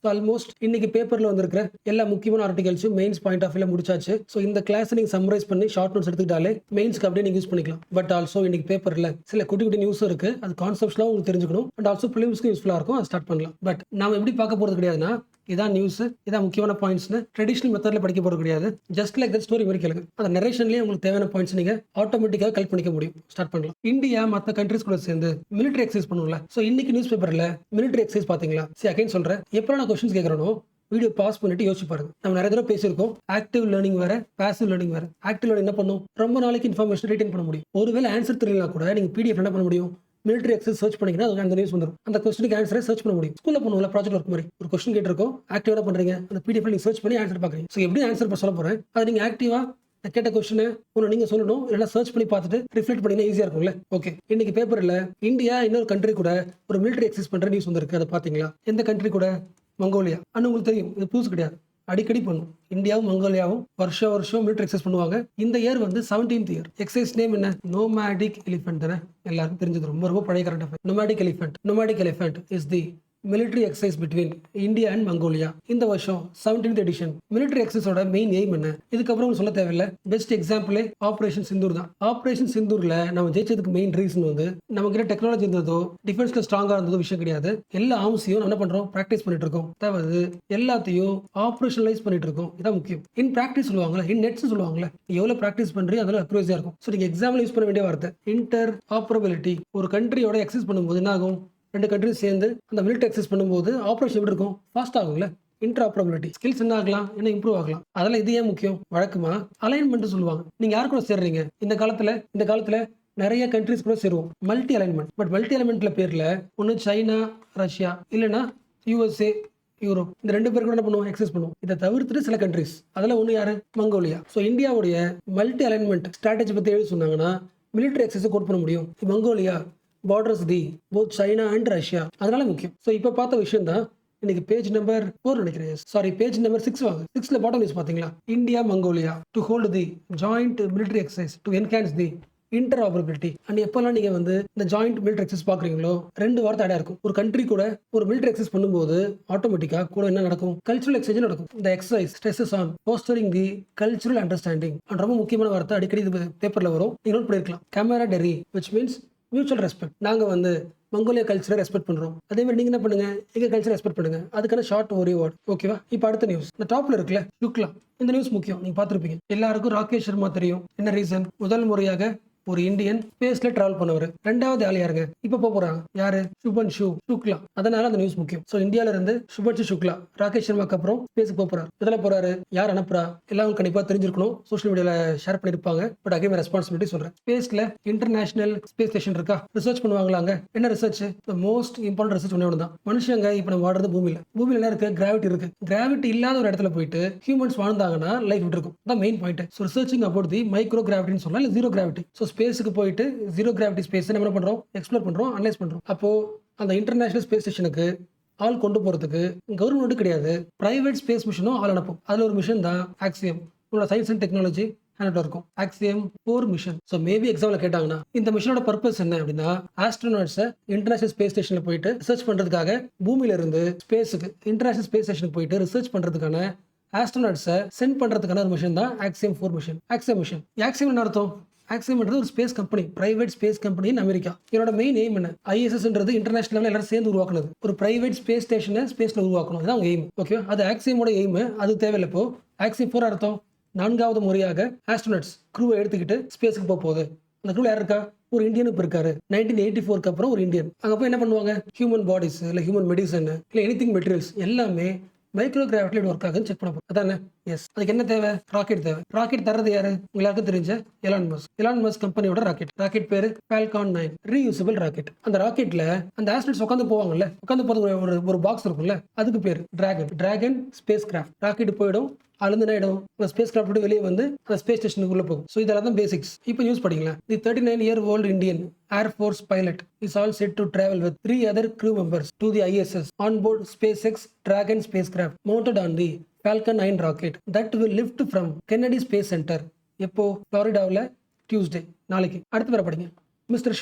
ஆல்மோஸ்ட் இன்னைக்கு பேப்பர்ல வந்திருக்கிற எல்லா முக்கியமான ஆர்டிகல்ஸும் மெயின்ஸ் பாயிண்ட் ஆஃப் வியூல முடிச்சாச்சு. ஸோ இந்த கிளாஸ் நீங்க சம்மரைஸ் பண்ணி ஷார்ட் நோட்ஸ் எடுத்துக்கிட்டாலே மெயின்ஸ்க்கு அப்படியே நீங்க யூஸ் பண்ணிக்கலாம். பட் ஆல்சோ இன்னைக்கு பேப்பர்ல சில குட்டி குட்டி நியூஸும் இருக்கு, அது கான்செப்ட்ஸ்லாம் உங்களுக்கு தெரிஞ்சுக்கணும், அண்ட் ஆல்சோ பிலிம்ஸ்க்கு யூஸ்ஃபுல்லா இருக்கும். அதை ஸ்டார்ட் பண்ணலாம். பட் நாம எப்படி பார்க்க போறது கிடையாதுன்னா, இதான் நியூஸ், இதான் முக்கியமான பாயிண்ட்ஸ்னு ட்ரெடிஷனல் மெத்தட்ல படிக்க போறது கிடையாது. ஜஸ்ட் லைக் தட் ஸ்டோரி மாதிரி கேளுங்க. அந்த நரேஷன்லயே உங்களுக்கு தேவையான பாயிண்ட்ஸ் நீங்க ஆட்டோமேட்டிக்காக கலெக்ட் பண்ணிக்க முடியும். ஸ்டார்ட் பண்ணலாம். இந்தியா மற்ற கண்ட்ரிஸ் கூட சேர்ந்து மிலிட்டரி எக்ஸசைஸ் பண்ணுவோம்ல. ஸோ இன்னைக்கு நியூஸ் பேப்பர்ல மிலிட்டரி எக்ஸசைஸ் பாத்தீங்களா? சரி, அகைன் சொல்றேன், எப்போ நான் கொஸ்டின்ஸ் கேட்கறனோ வீடியோ பாஸ் பண்ணிட்டு யோசிச்சு பாருங்க. நம்ம நிறைய தடவை பேசியிருக்கோம், ஆக்டிவ் லேர்னிங் வேற, பாசிவ் லேர்னிங் வேற. ஆக்டிவ் லேர்னிங் என்ன பண்ணும், ரொம்ப நாளைக்கு இன்ஃபர்மேஷன் ரிட்டைன் பண்ண முடியும். ஒருவேளை ஆன்சர் தெரியலனா கூட நீங்க பிடிஎஃப் என்ன பண்ண முடியும், மிலிட்டரி எக்ஸசைஸ் சர்ச் பண்ணீங்கன்னா அதுக்கு அந்த நியூஸ் வந்துடும். அந்த கொஸ்டினுக்கு ஆன்சரை சர்ச் பண்ண முடியும். ஸ்கூல்ல பண்ணுவோம்ல ப்ராஜெக்ட் ஒர்க் மாதிரி, ஒரு கொஸ்டின் கேட்டிருக்கோம், ஆக்டிவா பண்றீங்க, அந்த பிடிஎஃப் நீங்க சர்ச் பண்ணி ஆன்சர் பாக்குறீங்க. ஸோ எப்படி ஆன்சர் சொல்ல போறேன், அதை நீங்க ஆக்டிவா கேட்ட கொஸ்டினை ஒன்று நீங்க சொல்லணும், இல்லைன்னா சர்ச் பண்ணி பார்த்துட்டு ரிஃப்ளெக்ட் பண்ணீங்கன்னா ஈஸியா இருக்கும்ல. ஓகே, இன்னைக்கு பேப்பர்ல இந்தியா இன்னொரு கண்ட்ரி கூட ஒரு மிலிட்டரி எக்ஸசைஸ் பண்ற நியூஸ் வந்திருக்கு. அதை பாத்தீங்களா? எந்த கண்ட்ரி கூட, மங்கோலியா. அண்ணன் உங்களுக்கு தெரியும், இது புதுசு கிடையாது, அடிக்கடி பண்ணும். இந்தியாவும் மங்கோலியாவும் வருஷம் மிலிட்டரி எக்ஸசைஸ் பண்ணுவாங்க. இந்த இயர் வந்து 17th இயர். எக்ஸசைஸ் நேம் என்ன, நோமேடிக் எலிஃபென்ட் தானே, எல்லாருக்கும் தெரிஞ்சது, ரொம்ப பழைய current affair. Nomadic elephant is the military exercise between India and Mongolia. இந்த வருஷம் 17th edition. military exerciseோட மெயின் எய்ம் என்ன, இதுக்கப்புறம் சொல்ல தேவையில்லை. பெஸ்ட் எக்ஸாம்பிளே ஆபரேஷன் சிந்தூர் தான். ஆபரேஷன் சிந்தூர்ல நம்ம ஜெயிச்சதுக்கு மெயின் ரீசன் வந்து நம்ம கிட்ட டெக்னாலஜி இருந்ததோ, டிஃபென்ஸ்ல ஸ்ட்ராங்கா இருந்ததோ விஷயம் கிடையாது. எல்லா ஆம்ஸையும் நம்ம என்ன பண்றோம், பிராக்டிஸ் பண்ணிட்டு இருக்கோம். அதாவது எல்லாத்தையும் ஆபரேஷனலைஸ் பண்ணிட்டு இருக்கோம். இதான் முக்கியம். இன் பிராக்டிஸ் சொல்லுவாங்கல்ல, இன் நெட்ஸ் சொல்லுவாங்கல்ல, எவ்வளவு பிராக்டிஸ் பண்றீங்க அதெல்லாம் அக்யூரஸியா இருக்கும். ஸோ நீங்க எக்ஸாம்பிள் யூஸ் பண்ண வேண்டிய வார்த்தை இன்டர் ஆப்பரபிலிட்டி. ஒரு கண்ட்ரியோட எக்ஸசைஸ் பண்ணும்போது என்ன ஆகும், ரெண்டு கண்ட்ரி சேர்ந்து அந்த மிலிட்டரி எக்ஸசைஸ் பண்ணும்போது ஆபரேஷன் எப்படி இருக்கும், ஃபாஸ்ட் ஆகும்ல. இன்டர்ஆப்பரபிலிட்டி ஸ்கில்ஸ் என்ன ஆகலாம், என்ன இம்ப்ரூவ் ஆகலாம். அதெல்லாம் இது ஏன் முக்கியம், வழக்கமா அலைன்மெண்ட் சொல்லுவாங்க. நீங்க யாரு கூட சேர்றீங்க, இந்த காலத்துல நிறைய கண்ட்ரிஸ் கூட சேருவோம், மல்டி அலைன்மெண்ட். பட் மல்டி அலைன்மெண்ட்ல பேர்ல ஒன்று சைனா, ரஷ்யா, இல்லைன்னா யூஎஸ்ஏ, யூரோப், இந்த ரெண்டு பேர் கூட என்ன பண்ணுவோம், எக்ஸசைஸ் பண்ணுவோம். இதை தவிர்த்துட்டு சில கண்ட்ரிஸ், அதில் ஒன்று யாரு, மங்கோலியா. ஸோ இந்தியாவுடைய மல்டி அலைன்மெண்ட் ஸ்ட்ராட்டஜி பற்றி எழுதி சொன்னாங்கன்னா மிலிட்டரி எக்ஸசைஸ் கோட் பண்ண முடியும். Mongolia borders the both China and Russia, அதனால முக்கியம். ஸோ இப்போ பார்த்த விஷயம் தான் இன்னைக்கு பேஜ் நம்பர் 4 நினைக்கிறேன், சாரி பேஜ் நம்பர் 6 வாங்க. 6ல பாட்டம் நியூஸ் பாத்தீங்களா, India Mongolia to hold the joint military exercise to enhance the interoperability. And எப்பெல்லாம் நீங்க வந்து இந்த ஜாயிண்ட் மிலிட்டரி எக்ஸசைஸ் பாக்குறீங்களோ, ரெண்டு வார்த்தை அடையா இருக்கும். ஒரு கண்ட்ரி கூட ஒரு மிலிட்டரி எக்ஸசைஸ் பண்ணும்போது ஆட்டோமேட்டிக்கா கூட என்ன நடக்கும், கல்ச்சுரல் எக்ஸ்சேஞ்ச் நடக்கும். இந்த exercise stresses on fostering the cultural understanding. And ரொம்ப முக்கியமான வார்த்தை, அடிக்கடி இது பேப்பர்ல வரும், நீங்க நோட் பண்ணிருக்கலாம், கேமராடெரி, which means மியூச்சுவல் ரெஸ்பெக்ட். நாங்கள் வந்து மங்கோலியா கல்ச்சரை ரெஸ்பெக்ட் பண்றோம். அதே மாதிரி நீங்க என்ன பண்ணுங்க, எங்க கல்ச்சரை ரெஸ்பெக்ட் பண்ணுங்க. அதுக்கான ஷார்ட் ஒரு வேர்ட். ஓகேவா? இப்போ அடுத்த நியூஸ். இந்த டாப்ல இருக்குல்ல ஷுக்லா. இந்த நியூஸ் முக்கியம். நீங்க பார்த்திருப்பீங்க. எல்லாருக்கும் ராகேஷ் சர்மா தெரியும். என்ன ரீசன்? முதல் முறையாக ஒரு இந்தியன் ஸ்பேஸ்ல டிராவல் பண்ணவர். ரெண்டாவது ஆள் யாருங்க? இப்ப போறாங்க யாரு? சுபன்ஷு சுக்லா. அதனால அந்த நியூஸ் முக்கியம். சோ இந்தியால இருந்து சுபன்ஷு சுக்லா ராகேஷ் சர்மாக்கு அப்புறம் ஸ்பேஸ்க்கு போறாரு. இதுல போறாரு, யார் அனுப்புறா, எல்லாம் கண்டிப்பா தெரிஞ்சிருக்கணும். சோஷியல் மீடியால ஷேர் பண்ணிருப்பாங்க. பட் அகைன் ரெஸ்பான்சிபிலிட்டி சொல்றேன். ஸ்பேஸ்ல இன்டர்நேஷனல் ஸ்பேஸ் ஸ்டேஷன் இருக்கா? ரிசர்ச் பண்ணுவாங்களாங்க. என்ன ரிசர்ச்? மோஸ்ட் இம்பார்ட்டன்ட் ரிசர்ச் ஒண்ணு தான். மனுஷங்க இப்ப நம்ம வாழ்றது பூமியில. பூமியில என்ன இருக்கு? கிராவிட்டி இருக்கு. கிராவிட்டி இல்லாத ஒரு இடத்துல போயிட்டு ஹியூமன்ஸ் வாழ்ந்தாங்கன்னா லைஃப் இருக்கும். அதான் main point. So researching about the micro கிராவிட்டின்னு சொல்லலாம், இல்ல ஜீரோ கிராவிட்டி. சோ ஸ்பேஸ்க்கு போயிட்டு ஜீரோ கிராவிட்டி ஸ்பேஸ் என்ன பண்றோம்? எக்ஸ்ப்ளோர் பண்றோம், அனலைஸ் பண்றோம். அப்போ அந்த இன்டர்நேஷனல் ஸ்பேஸ் ஸ்டேஷனுக்கு ஆள் கொண்டு போறதுக்கு கவர்மெண்ட் கிடையாது, பிரைவேட் ஸ்பேஸ் மிஷனும் ஆள் அனுப்பும். அதுல ஒரு மிஷன் தான் ஆக்சியம். உங்களோட சயின்ஸ் அண்ட் டெக்னாலஜி இருக்கும். Axiom 4 mission. சோ மேபி எக்ஸாம்ல கேட்டாங்கன்னா இந்த மிஷனோட பர்பஸ் என்ன அப்படின்னா, ஆஸ்ட்ரோநாட்ஸை இன்டர்நேஷனல் ஸ்பேஸ் ஸ்டேஷன்ல போயிட்டு ரிசர்ச் பண்றதுக்காக, பூமியில இருந்து ஸ்பேஸுக்கு இன்டர்நேஷனல் ஸ்பேஸ் ஸ்டேஷனுக்கு போயிட்டு ரிசர்ச் பண்றதுக்கான ஆஸ்ட்ரோநாட்ஸை சென்ட் பண்றதுக்கான ஒரு மிஷன் தான் Axiom 4 mission. Axiom mission. Axiom என்ன அர்த்தம்? ஆக்சியம்ன்றது ஒரு space company, private space company in America. இதோட மெயின் எய்ம் என்ன? ஐஎஸ்எஸ்ன்றது இன்டர்நேஷனல் லெவலில் எல்லாரும் சேர்ந்து உருவாக்குனது. ஒரு பிரைவேட் ஸ்பேஸ் ஸ்டேஷனை ஸ்பேஸ்ல உருவாக்கணும். அதான் எய்ம். ஓகே, அது ஆக்சியமோட எய்ம். அது தேவையில்லை. இப்போ ஆக்சியம் 4 அர்த்தம் 4வது முறையாக ஆஸ்ட்ரோனட்ஸ் க்ரூவை எடுத்துக்கிட்டு ஸ்பேஸ்க்கு போக போகுது. அந்த க்ரூல யார் இருக்கா? ஒரு இந்தியன் இப்போ இருக்காரு. 1984க்கு அப்புறம் ஒரு இந்தியன். அங்க போய் என்ன பண்ணுவாங்க? ஹியூமன் பாடிஸ் இல்ல ஹியூமன் மெடிசன் இல்ல எனிதிங் மெட்டீரியல்ஸ் எல்லாமே மைக்ரோ கிராவிட்டில ஒர்க் ஆகுதுன்னு செக் பண்ண போறோம். அதானே? எஸ். அதுக்கு என்ன தேவை? ராக்கெட் தேவை. ராக்கெட் தரது யாரு? எல்லாருக்கும் தெரிஞ்ச எலான் மஸ்க். எலான் மஸ்க் கம்பெனியோட ராக்கெட். ராக்கெட் பேரு ஃபால்கான் 9 ரீயூசபிள் ராக்கெட். அந்த ராக்கெட்ல அந்த ஆஸ்ட்ரோனட்ஸ் உட்காந்து போவாங்கல்ல, உட்காந்து போறது ஒரு பாக்ஸ் இருக்கும்ல, அதுக்கு பேரு டிராகன் ஸ்பேஸ் கிராஃப்ட். ராக்கெட் போயிடும், அதுல இருந்து என்ன ஆயிடும்? அந்த ஸ்பேஸ் கிராஃப்ட் வெளியே வந்து அந்த ஸ்பேஸ் ஸ்டேஷனுக்கு உள்ள போகும். ஸோ இதெல்லாம் தான் பேசிக்ஸ். இப்போ news படிங்களா. The 39-year-old Indian Air Force pilot is all set to travel with 3 other crew members to the ISS on board SpaceX Dragon spacecraft mounted on the Falcon 9 rocket that will lift from Kennedy Space Center. எப்போ? ஃப்ளாரிடாவில் Tuesday, நாளைக்கு. அடுத்து வர படிங்க. Mister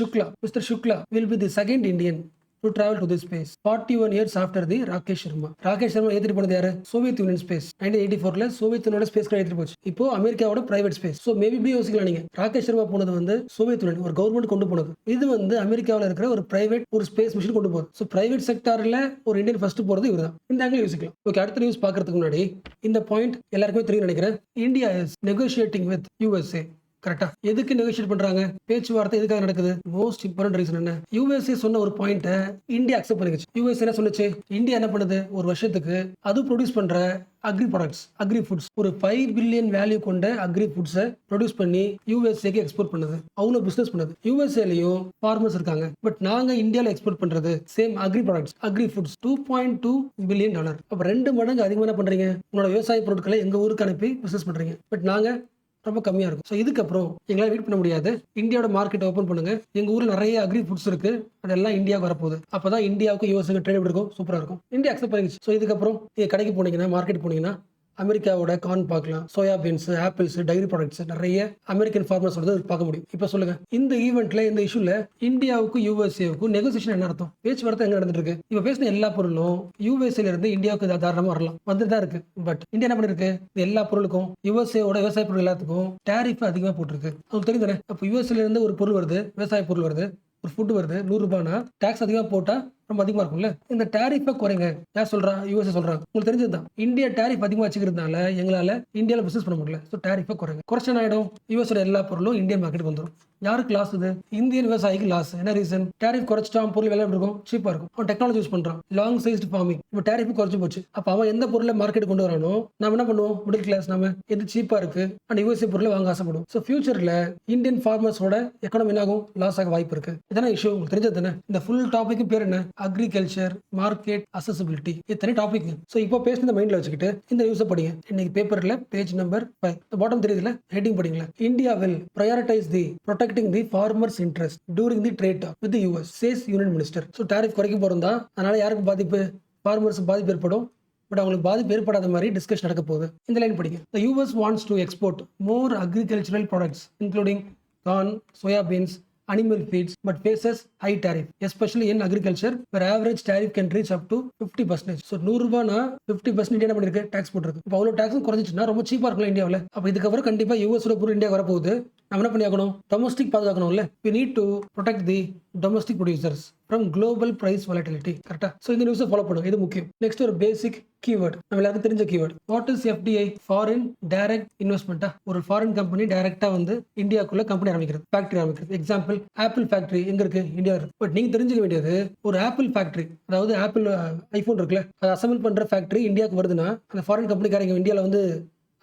Shukla will be the second Indian to travel to this space 41 years after the Rakesh Sharma. Rakesh Sharma ஏத்திட்டு போனது யாரு? Soviet Union space. 1984ல Soviet யூனியோட ஸ்பேஸ் ஏத்திட்டு போச்சு. இப்போ அமெரிக்காவோட பிரைவேட் ஸ்பேஸ். சோ மேபி இப்படி யோசிக்கலாம் நீங்க. ராகேஷ் சர்மா போனது வந்து சோவியத் யூனியன் ஒரு கவர்மெண்ட் கொண்டு போனது. இது வந்து அமெரிக்காவில் இருக்கிற ஒரு பிரைவேட் ஒரு ஸ்பேஸ் மிஷன் கொண்டு போகுது. சோ பிரைவேட் செக்டார்ல ஒரு இந்தியன் ஃபர்ஸ்ட் போறது இவர்தான். இந்த ஆங்கிள் யோசிக்கலாம். ஓகே, அடுத்த நியூஸ் பாக்குறதுக்கு முன்னாடி இந்த பாயிண்ட் எல்லாருக்குமே தெரியும் நினைக்கிறேன். India is negotiating with USA. கரெக்டா? எதுக்கு நெகோஷியேட் பண்றாங்க? பேச்சுவார்த்தை எதுக்காக நடக்குது? மோஸ்ட் இம்பார்ட்டன்ட் ரீசன் என்ன? USA சொன்ன ஒரு பாயிண்ட இந்தியா அக்செப்ட் பண்ணிச்சு. USA என்ன சொல்லுச்சு? இந்தியா என்ன பண்ணுது? ஒரு வருஷத்துக்கு அது ப்ரொடியூஸ் பண்ற அக்ரி ப்ராடக்ட்ஸ், அக்ரி ஃபுட்ஸ், ஒரு 5 பில்லியன் வேல்யூ கொண்ட அக்ரி ஃபுட்ஸை ப்ரொடியூஸ் பண்ணி USAக்கு எக்ஸ்போர்ட் பண்ணுது. அவ்வளவு பிசினஸ் பண்ணுது. USAலயும் ஃபார்மர்ஸ் இருக்காங்க. பட் நாங்க இந்தியாவில் எக்ஸ்போர்ட் பண்றது same agri products, agri foods $2.2 billion. அப்ப 2 மடங்கு அதிகமா என்ன பண்றீங்க? உங்களோட விவசாய பொருட்களை எங்க ஊருக்கு அனுப்பி பிசினஸ் பண்றீங்க. பட் நாங்க ரொம்ப கம்மியா இருக்கும். ஸோ இதுக்கப்புறம் எங்களால் வெயிட் பண்ண முடியாது. இந்தியாவோட மார்க்கெட் ஓப்பன் பண்ணுங்க. எங்க ஊர்ல நிறைய அக்ரி ஃபுட்ஸ் இருக்கு, அதெல்லாம் இந்தியாவுக்கு வரப்போகுது. அப்பதான் இந்தியாவுக்கு யூஎஸ்க்கு ட்ரேட் இருக்கும், சூப்பரா இருக்கும். இந்தியா அக்செப்ட் பண்ணிச்சு. ஸோ இதுக்கப்புறம் நீங்க கடைக்கு போனீங்கன்னா, மார்க்கெட் போனீங்கன்னா அமெரிக்காவோட கார்ன் பார்க்கலாம், soya beans, apples, diary products நிறைய அமெரிக்கன் ஃபார்மர்ஸ் பார்க்க முடியும். இப்போ சொல்லுங்க, இந்த ஈவெண்ட்ல இந்த இஷ்யூல இந்தியாவுக்கும் USAவுக்கும் நெகோசியேஷன் என்ன அர்த்தம்? பேச்சுவார்த்தை எங்க நடந்துட்டு இருக்கு? இப்போ பேசின எல்லா பொருளும் USAல இருந்து இந்தியாவுக்கு தாராளமா வரலாம், வந்துட்டு தான் இருக்கு. பட் இந்தியா என்ன பண்ணிருக்கு? எல்லா பொருளுக்கும் USAவோட விவசாய பொருள் எல்லாத்துக்கும் டேரிஃப் அதிகமா போட்டிருக்கு. உங்களுக்கு தெரியும் தானே? அப்போ USAல இருந்து ஒரு பொருள் வருது, விவசாய பொருள் வருது, ஒரு ஃபுட் வருது, 100 ரூபாய்னா டாக்ஸ் அதிகமா போட்டா ரொம்ப அதிகமா இருக்கும்ல. இந்த டேரிஃபை குறைங்க. யார் சொல்றா? USA சொல்றாங்க. உங்களுக்கு தெரிஞ்சதுதான். இந்தியா டேரிஃப் அதிகமா வச்சுக்கிறதுனால எங்களால இந்தியாவில் பிசினஸ் பண்ண முடியல. ஸோ டேரிஃபை குறைங்க. குறைச்சா ஆயிடும், USோட எல்லா பொருளும் இந்தியன் மார்க்கெட்டுக்கு வந்துடும். யாருக்கு லாஸ்? இது இந்தியன் விவசாயிக்கு லாஸ். என்ன ரீசன்? டேரிஃப் குறைச்சிட்டான், பொருள் விலை இருக்கும், சீப்பா இருக்கும். அவன் டெக்னாலஜி யூஸ் பண்றான், லாங் சைஸ்ட் ஃபார்மிங். இப்போ டேரிஃப் குறைச்சு போச்சு. அப்ப அவன் எந்த பொருளை மார்க்கெட் கொண்டு வரானோ நம்ம என்ன பண்ணுவோம்? மிடில் கிளாஸ் நம்ம எது சீப்பா இருக்கு அண்ட் USA பொருளை வாங்க ஆசைப்படும். ஸோ ஃபியூச்சர்ல இந்தியன் ஃபார்மர்ஸோட எக்கானமி என்ன ஆகும்? லாஸ் ஆக வாய்ப்பு இருக்கு. இதான இஷ்யூ. உங்களுக்கு தெரிஞ்சது தானே? இந்த ஃபுல் டாபிக் பேர் என்ன? Agriculture market accessibility. இத்தனை டாபிக். ஸோ இப்போ பேசுனத மைண்ட்ல வச்சுக்கிட்டு இந்த நியூஸை படிங்க. இன்னைக்கு பேப்பர்ல பேஜ் நம்பர் 5 பாட்டம் தெரியுதுல, ஹெட்டிங் படிங்களா. India will prioritize the protecting the farmers interest during the trade talk with the US, says union minister. So tariff குறைக்க போறோம் தான், அதனால யாருக்கு பாதிப்பு? ஃபார்மர்ஸ் பாதிப்பு ஏற்படும். பட் அவங்களுக்கு பாதிப்பு ஏற்படாத மாதிரி டிஸ்கஷன் நடக்க போகுது. இந்த லைன் படிங்க. The US wants to export more agricultural products including corn, soya beans, animal feeds, but faces high tariff, especially in agriculture, where average tariff can reach up to 50%. So 100 ரூபாய்னா 50% என்ன பண்ணிருக்கு? Tax போட்டுருக்கு. இப்போ அவ்வளோ டாக்ஸும் குறைஞ்சிச்சுன்னா ரொம்ப சீப்பா இருக்கும்ல இந்தியாவில். அப்போ இதுக்கப்புறம் கண்டிப்பா US பொருள் இந்தியா வரப்போகுது. நம்ம என்ன பண்ணி ஆகணும்? Domestic பாதுகாக்கணும்ல. we need to protect the domestic producers from global price volatility. கரெக்ட்டா? சோ இந்த நியூஸை ஃபாலோ பண்ணுங்க. இது முக்கியம். நெக்ஸ்ட் ஒரு பேசிக் கீவேர்ட். நம்ம எல்லாருக்கும் தெரிஞ்ச keyword. What is FDI? Foreign direct இன்வெஸ்ட்மென்ட்டா? ஒரு ஃபாரின் கம்பெனி டைரக்ட்டா வந்து இந்தியாக்குள்ள கம்பெனி ஆரம்பிக்கிறது, ஃபேக்டரி ஆரம்பிக்கிறது. எக்ஸாம்பிள் ஆப்பிள் ஃபேக்டரி எங்க இருக்கு? இந்தியால இருக்கு. பட் நீங்க தெரிஞ்சுக்க வேண்டியது ஒரு ஆப்பிள் ஃபேக்டரி, அதாவது ஆப்பிள் ஐபோன் இருக்குல்ல, அதை அசெம்பிள் பண்ற ஃபேக்டரி இந்தியாவுக்கு வருதுன்னா அந்த ஃபாரின் கம்பெனிக்காரங்க இந்தியாவில் வந்து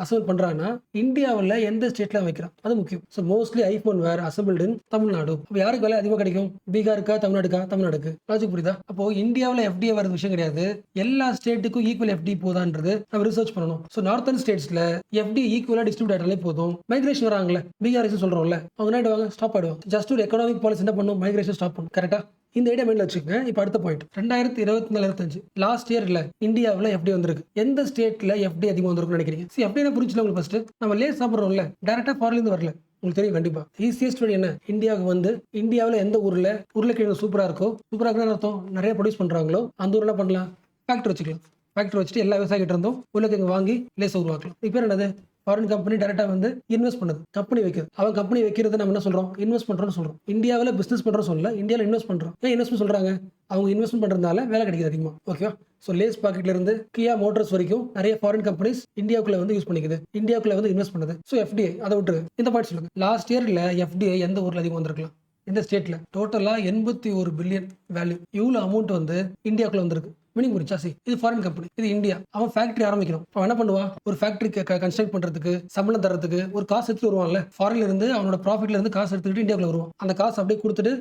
அசெம்பிள் பண்றாங்கன்னா இந்தியாவில் எந்த ஸ்டேட்ல வைக்கிறான், அது முக்கியம். ஸோ மோஸ்ட்லி ஐபோன் வேர் அசெம்பிள்டு இன் தமிழ்நாடு. அப்போ யாருக்கு வேலை அதிகமாக கிடைக்கும்? பீகாருக்கா, தமிழ்நாடுக்கா? தமிழ்நாடுக்கு. லாஜிக் புரியுதா? அப்போ இந்தியாவில் FDI வரது விஷயம் கிடையாது. எல்லா ஸ்டேட்டுக்கும் ஈக்குவல் FDI போதான்றது நம்ம ரிசர்ச் பண்ணணும். ஸோ நார்த்தன் ஸ்டேட்ஸ்ல FDI ஈக்குவலா டிஸ்ட்ரிபியூட் ஆகிட்டாலே போதும். மைக்ரேஷன் வராங்களே, பீகார் சொல்றோம்ல, அவங்க என்ன ஆயிடுவாங்க? ஸ்டாப் ஆயிடுவாங்க. ஜஸ்ட் ஒரு எக்கனாமிக் பாலிசி என்ன பண்ணும்? மைக்ரேஷன் ஸ்டாப் பண்ணும். கரெக்டா? இந்த ஐடியா மைண்ட்ல வச்சுக்கோங்க. இப்போ அடுத்த பாயிண்ட் 2024-25 லாஸ்ட் இயர்ல இந்தியாவில் FDI வந்திருக்கு. எந்த ஸ்டேட்ல FDI அதிகமாக வந்திருக்குன்னு நினைக்கிறீங்க? FDI புரிஞ்சுல உங்களுக்கு ஃபர்ஸ்ட். நம்ம லேஸ் சாப்பிட்றோம்ல, டைரக்டா ஃபாரின்ல இருந்து வரல. உங்களுக்கு தெரியும் கண்டிப்பா. ஈஸியஸ்ட் வழி என்ன? இந்தியாவுக்கு வந்து இந்தியாவில் எந்த ஊர்ல உருளைக்கிழங்கு சூப்பரா இருக்கோ, சூப்பரா இருக்குன்னு அர்த்தம் நிறைய ப்ரொடியூஸ் பண்றாங்களோ அந்த ஊர்ல பண்ணலாம், ஃபேக்டரி வச்சுக்கலாம். ஃபேக்டரி வச்சுட்டு எல்லா விவசாயிகிட்ட இருந்தும் உருளைக்கிழங்கு வாங்கி லேஸ் உருவாக்கலாம். இப்போ என்னது? ஃபாரின் கம்பெனி டைரக்டா வந்து இன்வெஸ்ட் பண்ணுது, கம்பெனி வைக்குது. அவன் கம்பெனி வைக்கிறது நம்ம என்ன சொல்றோம்? இன்வெஸ்ட் பண்றோம்னு சொல்றோம். இந்தியாவில் பிசினஸ் பண்றோம் சொல்லல, இந்தியாவில் இன்வெஸ்ட் பண்றோம். ஏன் இன்வெஸ்ட்மெண்ட் சொல்றாங்க? அவங்க இன்வெஸ்ட்மெண்ட் பண்றதுனால வேலை கிடைக்குது அதிகமா. ஓகேவா? ஸோ லேஸ் பாக்கெட்ல இருந்து கியா மோட்டார்ஸ் வரைக்கும் நிறைய ஃபாரின் கம்பெனிஸ் இந்தியாவுக்குள்ள வந்து யூஸ் பண்ணிக்குது, இந்தியாவுக்குள்ள வந்து இன்வெஸ்ட் பண்ணுது. ஸோ FDI அதை விட்டு இந்த பாயிண்ட் சொல்லுங்க. லாஸ்ட் இயர்ல FDI எந்த ஊர்ல அதிகம் வந்திருக்கலாம்? இந்த ஸ்டேட்ல டோட்டலா 81 பில்லியன் வேல்யூ. இவ்வளவு அமௌண்ட் வந்து இந்தியாவுக்குள்ள வந்திருக்கு. மீனிங் புரிஞ்சா? இது ஃபாரின் கம்பெனி, இது இந்தியா. அவன் ஃபேக்டரி ஆரம்பிக்கணும். அவன் என்ன பண்ணுவான்? ஒரு ஃபேக்டரி கன்ஸ்ட்ரக்ட் பண்றதுக்கு, சம்பளம் தரதுக்கு ஒரு காசு எடுத்துட்டு வருவான்ல. ஃபாரின்ல இருந்து அவனோட ப்ராஃபிட்ல இருந்து காசு எடுத்துக்கிட்டு இந்தியாவுக்குள்ள வருவான். அந்த காசு அப்படியே கொடுத்துட்டு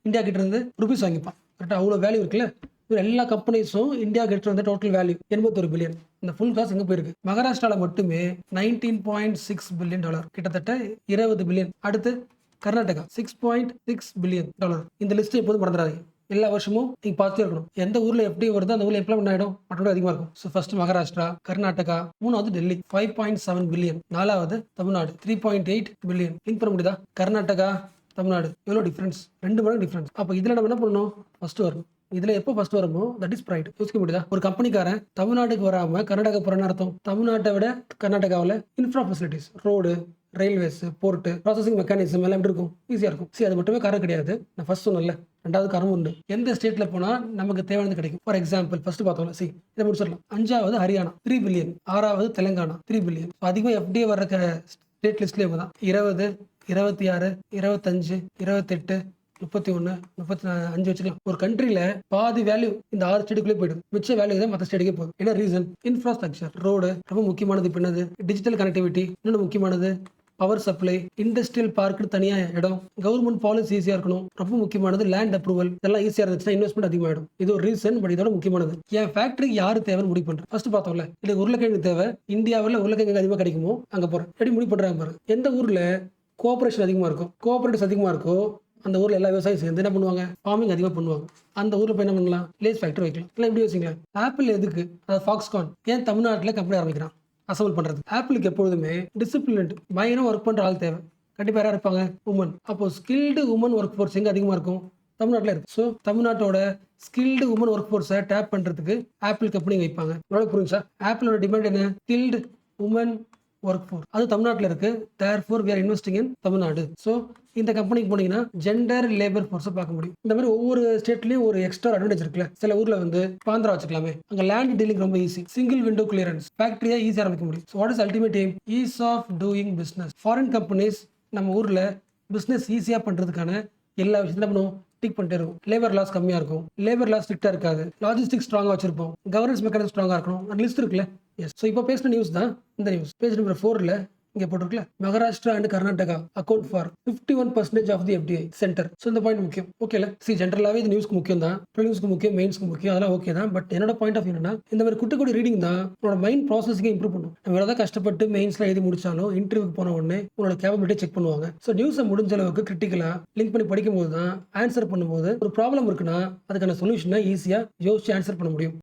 இந்தியா கிட்ட இருந்து ருபீஸ் வாங்கிப்பான். கரெக்டா? அவ்வளவு வேல்யூ இருக்குல்ல. எல்லா கம்பெனிஸும் இந்தியா கிட்ட வந்து டோட்டல் வேல்யூ 81 பில்லியன். இந்த ஃபுல் காசு எங்க போயிருக்கு? மகாராஷ்டிரால மட்டுமே $19.6 பில்லியன், கிட்டத்தட்ட 20 பில்லியன். அடுத்து கர்நாடகா $6.6 பில்லியன். இந்த லிஸ்ட் எப்போதும் மறந்துடாதீங்க. எல்லா வருஷமும் நீங்க பார்த்துட்டே இருக்கணும். எந்த ஊர்ல FDI வருதோ அந்த ஊர்ல எம்ப்ளாய்மெண்ட் ஆயிடும், மற்றோட அதிகமா இருக்கும். ஸோ ஃபர்ஸ்ட் மகாராஷ்டிரா, கர்நாடகா, மூணாவது டெல்லி 5.7 பில்லியன், நாலாவது தமிழ்நாடு 3.8 பில்லியன். லிங்க் பண்ண முடியுதா? கர்நாடகா, தமிழ்நாடு எவ்வளோ டிஃபரன்ஸ்? 2 மடங்கு டிஃபரன்ஸ். அப்போ இதுல நம்ம என்ன பண்ணணும்? ஃபர்ஸ்ட் வரணும். இதுல எப்போ ஃபர்ஸ்ட் வருமோ தட் இஸ் ப்ரைட். யோசிக்க முடியுதா? ஒரு கம்பெனிக்காரன் தமிழ்நாட்டுக்கு வராம கர்நாடகா போறன்னு அர்த்தம். தமிழ்நாட்டை விட கர்நாடகாவில் infra facilities, road, railways, port, processing mechanism எல்லாம் எப்படி இருக்கும்? ஈஸியா இருக்கும். அது மட்டுமே காரணம் கிடையாது. நான் ஃபர்ஸ்ட் சொன்னல, ரெண்டாவது காரணம் உண்டு. எந்த ஸ்டேட்ல போனா நமக்கு தேவையானது கிடைக்கும்? ஃபார் எக்ஸாம்பிள் ஃபர்ஸ்ட் பார்த்தோம்ல, இதை முடிச்சிடலாம். 5வது ஹரியானா 3 பில்லியன், 6வது தெலுங்கானா 3 பில்லியன். அதிகமாக FDI வர்ற ஸ்டேட் லிஸ்ட்லேயே தான் 20, 26, 25, 28, 31, 35 வச்சுக்கலாம். ஒரு கண்ட்ரில பாதி வேல்யூ இந்த 6 ஸ்டேட்டுக்குள்ளே போயிடும். மிச்ச வேல்யூ தான் மற்ற ஸ்டேட்டுக்கே போகுது. என்ன ரீசன்? இன்ஃப்ராஸ்ட்ரக்சர், ரோடு ரொம்ப முக்கியமானது. இப்போ என்னது? டிஜிட்டல் கனெக்டிவிட்டி இன்னொன்று முக்கியமானது. பவர் சப்ளை, இண்டஸ்ட்ரியல் பார்க்கு தனியா இடம், கவர்மெண்ட் பாலிசி ஈஸியா இருக்கணும், ரொம்ப முக்கியமானது. லேண்ட் அப்ரூவல் இதெல்லாம் ஈஸியா இருந்துச்சுன்னா இன்வெஸ்ட்மெண்ட் அதிகமாயிடும். இது ஒரு ரீசன். பட் இதோட முக்கியமானது, என் ஃபேக்டரிக்கு யாரு தேவைன்னு முடிவு பண்றேன். ஃபர்ஸ்ட் பார்த்தோம்ல, இது உருளைக்கிழங்கு தேவை. இந்தியாவில் உருளைக்கிழங்கு அதிகமாக கிடைக்குமோ அங்க போறேன். எப்படி முடிவு பண்றாங்க பாருங்க. எந்த ஊர்ல கோஆபரேஷன் அதிகமா இருக்கும், கோஆபரேட்டிவ்ஸ் அதிகமா இருக்கோ அந்த ஊர்ல எல்லா விவசாயம் சேர்ந்து என்ன பண்ணுவாங்க? ஃபார்மிங் அதிகமாக பண்ணுவாங்க. அந்த ஊர்ல போய் என்ன பண்ணலாம்? லேஸ் ஃபேக்டரி வைக்கலாம். இல்லை எப்படி வச்சுக்கலாம்? ஆப்பிள் எதுக்கு? அதாவது ஃபாக்ஸ்கான் ஏன் தமிழ்நாட்டில் கம்பெனி ஆரம்பிக்கிறான்? அசம்பிள் பண்றது. ஆப்பிளுக்கு எப்பொழுதுமே டிசிப்ளின், பயங்கரம் ஒர்க் பண்ற ஆள் தேவை. கண்டிப்பா யாரா இருப்பாங்க? உமன். அப்போ ஸ்கில்டு உமன் ஒர்க் ஃபோர்ஸ் எங்க அதிகமா இருக்கும்? தமிழ்நாட்டில் இருக்கு. ஸோ தமிழ்நாட்டோட ஸ்கில்டு உமன் ஒர்க் ஃபோர்ஸை டேப் பண்றதுக்கு ஆப்பிள் கம்பெனி வைப்பாங்க. உங்களுக்கு புரிஞ்சா? ஆப்பிளோட டிமாண்ட் என்ன? Skilled women work force. அது தமிழ்நாட்டில் இருக்கு. Therefore we are investing in Tamil Nadu. So இந்த கம்பெனிக்கு போனீங்கன்னா ஜெண்டர் லேபர் ஃபோர்ஸை பார்க்க முடியும். இந்த மாதிரி ஒவ்வொரு ஸ்டேட்லயும் ஒரு எக்ஸ்ட்ரா அட்வான்டேஜ் இருக்குல்ல. சில ஊர்ல வந்து பாந்திரா வச்சுக்கலாமே, அங்க லேண்ட் டீலிங் ரொம்ப ஈஸி. சிங்கிள் விண்டோ கிளியரன்ஸ், ஃபேக்டரியா ஈஸியா ஆரம்பிக்க முடியும். So what is ultimate aim? Ease of doing business. Foreign companies நம்ம ஊர்ல பிசினஸ் ஈஸியா பண்றதுக்கான எல்லா விஷயத்தையும் பண்ணுவோம், டிக் பண்ணிட்டே இருக்கும். லேபர் லாஸ் கம்மியா இருக்கும், லேபர் லாஸ் ஸ்ட்ரிக்டா இருக்காது, லாஜிஸ்டிக்ஸ் ஸ்ட்ராங்கா வச்சிருப்போம், கவர்னன்ஸ் மெக்கானிசம் ஸ்ட்ராங்கா இருக்கணும். லிஸ்ட் இருக்குல்ல. எஸ். ஸோ இப்போ பேசின நியூஸ் தான் இந்த நியூஸ். பேஜ் நம்பர் 4ல இங்க போட்டிருக்கல, Maharashtra and Karnataka account for 51% of the FDI centre. So இந்த பாயிண்ட் முக்கியம். ஓகேல. ஜென்ரலாவே இது நியூஸ்க்கு முக்கியம் தான், ப்ரிலிம்ஸ்க்கு முக்கியம், மெயின்ஸ்க்கு முக்கியம், அதெல்லாம் ஓகே தான். பட் என்னோட பாயிண்ட் ஆஃப் என்னன்னா, இந்த மாதிரி குட்டி ரீடிங் தான் உங்களோட மைண்ட் ப்ராசஸிங்கை இம்ப்ரூவ் பண்ணும். நம்ம எவ்வளோ கஷ்டப்பட்டு மெயின்ஸ்ல எழுதி முடிச்சாலும் இன்டர்வியூக்கு போன உடனே உங்களோட கேப்பபிலிட்டி செக் பண்ணுவாங்க. ஸோ நியூஸை முடிஞ்ச அளவுக்கு கிரிட்டிக்கலா லிங்க் பண்ணி படிக்கும் போது தான் ஆன்சர் பண்ணும்போது ஒரு ப்ராப்ளம் இருக்குன்னா அதுக்கான சொல்யூஷனை ஈஸியா யோசிச்சு ஆன்சர் பண்ண முடியும்.